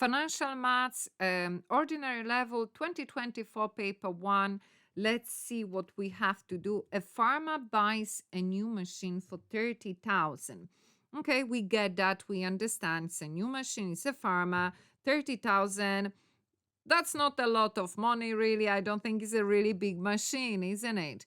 Financial Maths, Ordinary Level, 2024, Paper 1. Let's see what we have to do. A farmer buys a new machine for 30,000. Okay, we get that. We understand it's a new machine. It's a farmer, 30,000. That's not a lot of money, really. I don't think it's a really big machine, isn't it?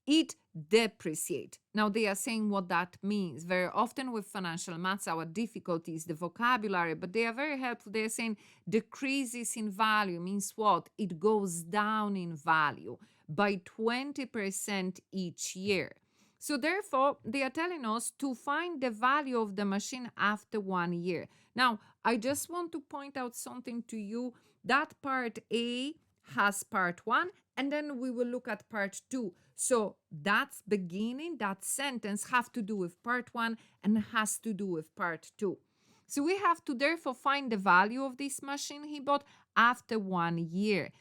It depreciate. Now they are saying what that means. Very often with financial maths, our difficulty is the vocabulary, but they are very helpful. They are saying decreases in value means what? It goes down in value by 20% each year. So therefore, they are telling us to find the value of the machine after 1 year. Now, I just want to point out something to you. That part A has part 1, and then we will look at part 2. So that's beginning, that sentence have to do with part 1 and has to do with part 2. So we have to therefore find the value of this machine he bought after 1 year.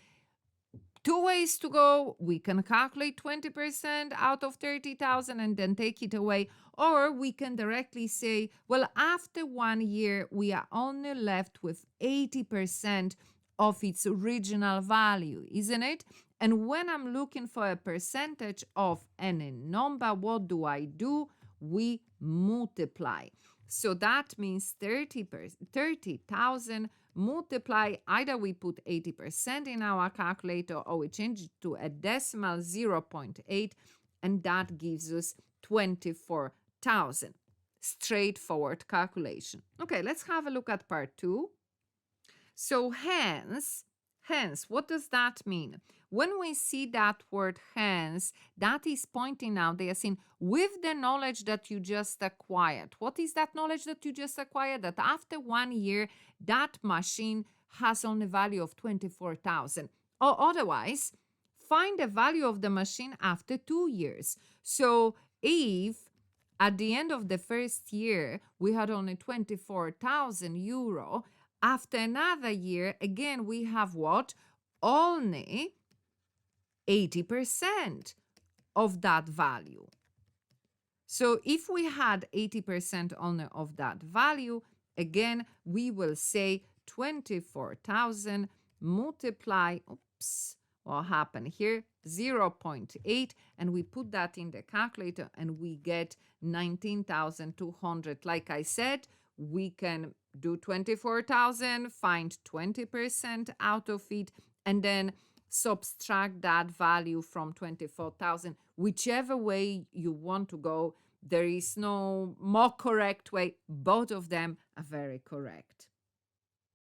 2 ways to go. We can calculate 20% out of 30,000 and then take it away. Or we can directly say, well, after 1 year, we are only left with 80% of its original value, isn't it? And when I'm looking for a percentage of any number, what do? We multiply. So that means 30,000 multiply, either we put 80% in our calculator or we change it to a decimal 0.8, and that gives us 24,000. Straightforward calculation. Okay, let's have a look at part 2. So hence, what does that mean? When we see that word hence, that is pointing out, they are saying, with the knowledge that you just acquired. What is that knowledge that you just acquired? That after 1 year, that machine has only value of 24,000. Or otherwise, find the value of the machine after 2 years. So if at the end of the first year, we had only 24,000 euro, after another year, again, we have what? Only 80% of that value. So if we had 80% only of that value, again, we will say 24,000 multiply, what happened here? 0.8, and we put that in the calculator and we get 19,200. Like I said, we can do 24,000, find 20% out of it, and then subtract that value from 24,000. Whichever way you want to go, there is no more correct way. Both of them are very correct.